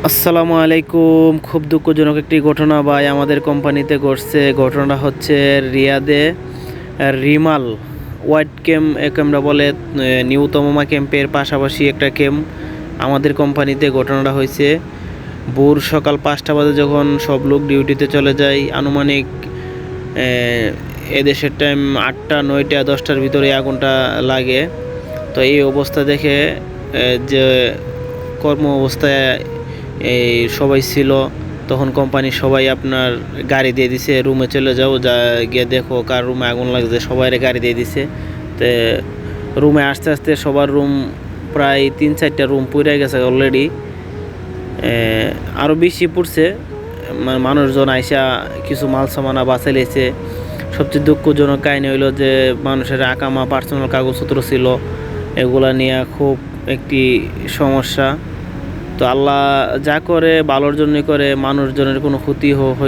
আসসালামু আলাইকুম। খুব দুঃখজনক একটি ঘটনা ভাই আমাদের কোম্পানিতে ঘটছে। ঘটনাটা হচ্ছে রিয়াদে রিমাল হোয়াইট ক্যাম্প বলে নিউ তমমা ক্যাম্পের পাশাপাশি একটা ক্যাম্প আমাদের কোম্পানিতে ঘটনাটা হয়েছে। ভোর সকাল 5টা বাজে যখন সব লোক ডিউটিতে চলে যায়, আনুমানিক এদেশের টাইম 8টা 9টা 10টার ভিতরে আগুনটা লাগে। তো এই অবস্থা দেখে যে কর্ম অবস্থায় এই সবাই ছিল, তখন কোম্পানির সবাই আপনার গাড়ি দিয়ে দিছে, রুমে চলে যাও, যা গিয়ে দেখো কার রুমে আগুন লাগছে, সবাই গাড়ি দিয়ে দিছে। তো রুমে আস্তে আস্তে সবার রুম প্রায় 3-4টা রুম পুড়ে গেছে অলরেডি, আরও বেশি পড়ছে। মানুষজন আইসা কিছু মাল সামানা বাঁচাই লেছে। সবচেয়ে দুঃখজনক কাহিনী হইলো যে মানুষের আকামা পার্সোনাল কাগজপত্র ছিল, এগুলা নিয়ে খুব একটি সমস্যা। তো আল্লাহ যা করে ভালোর জন্যই করে, মানুষজনের কোনো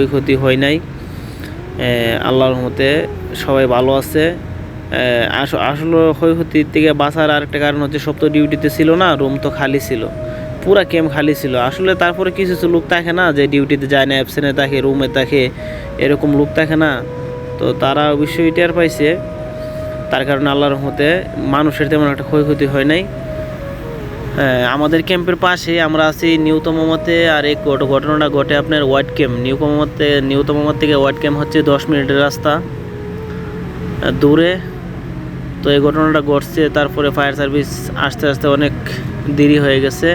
ক্ষতি হয় নাই। আল্লাহর রহমতে সবাই ভালো আছে। আসলে ক্ষয়ক্ষতির থেকে বাঁচার আরেকটা কারণ হচ্ছে সব তো ডিউটিতে ছিল না, রুম তো খালি ছিল, পুরা ক্যাম্প খালি ছিল। আসলে তারপরে কিছু লোক থাকে না যে ডিউটিতে যায় না, অ্যাবসেন্টে থাকে, রুমে থাকে, এরকম লোক থাকে না। তো তারা অবশ্যই টের পাইছে, তার কারণে আল্লাহর রহমতে মানুষের তেমন একটা ক্ষয়ক্ষতি হয় নাই। আমাদের ক্যাম্পের পাশে আমরা আছি নিউ তমমাতে। আর এই ঘটনাটা ঘটে আপনার হোয়াইট ক্যাম্প নিউ তমমা থেকে হোয়াইট ক্যাম্প হচ্ছে 10 মিনিটের রাস্তা দূরে। তো এই ঘটনাটা ঘটছে, তারপরে ফায়ার সার্ভিস আসতে আসতে অনেক দেরি হয়ে গেছে।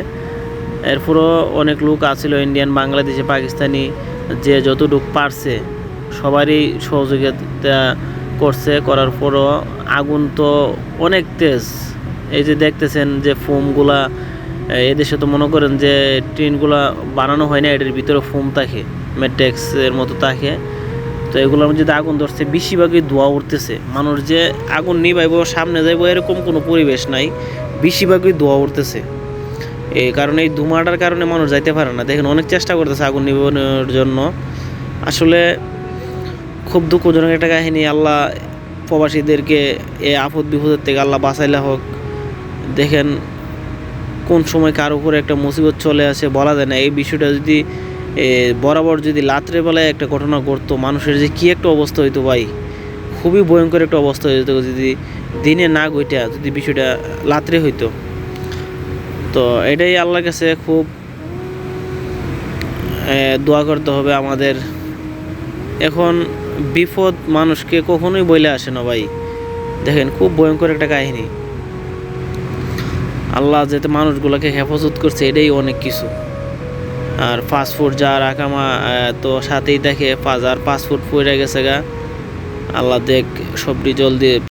এরপরও অনেক লোক আছিল, ইন্ডিয়ান, বাংলাদেশি, পাকিস্তানি, যে যতটুকু পারছে সবারই সহযোগিতা করছে। করার পরও আগুন তো অনেক তেজ। এই যে দেখতেছেন যে ফোমগুলা, এদেশে তো মনে করেন যে ট্রেনগুলা বানানো হয় না, এটার ভিতরে ফোম থাকে, ম্যাট্রিক্সের মতো থাকে। তো এগুলোর মধ্যে আগুন ধরছে, বেশিরভাগই ধোঁয়া উঠতেছে। মানুষ যে আগুন নিভাইব, সামনে যাইব, এরকম কোনো পরিবেশ নাই, বেশিরভাগই ধোঁয়া উঠতেছে। এই কারণে এই ধোঁয়াটার কারণে মানুষ যাইতে পারে না। দেখেন অনেক চেষ্টা করতেছে আগুন নিবানোর জন্য। আসলে খুব দুঃখজনক একটা কাহিনী। আল্লাহ প্রবাসীদেরকে এই আপদ বিপদের থেকে আল্লাহ বাঁচাইলা হোক। দেখেন কোন সময় কার উপরে একটা মুসিবত চলে আসে বলা যায় না। এই বিষয়টা যদি বরাবর যদি রাত্রে বেলায় একটা ঘটনা ঘটতো, মানুষের যে কী একটা অবস্থা হইতো ভাই, খুবই ভয়ঙ্কর একটা অবস্থা হইতো যদি দিনে না ঘইটা যদি বিষয়টা রাত্রে হইতো। তো এটাই আল্লাহর কাছে খুব দোয়া করতে হবে আমাদের। এখন বিপদ মানুষকে কখনোই বইলে আসে না ভাই। দেখেন খুব ভয়ঙ্কর একটা কাহিনী। আল্লাহ যাতে মানুষগুলোকে হেফাজত করছে, এটাই অনেক কিছু। আর ফাস্টফুড যার আকামা তো সাথেই দেখে 5 আর 5 ফুট পড়ে গেছে গা। আল্লাহ দেখ সবটি জলদি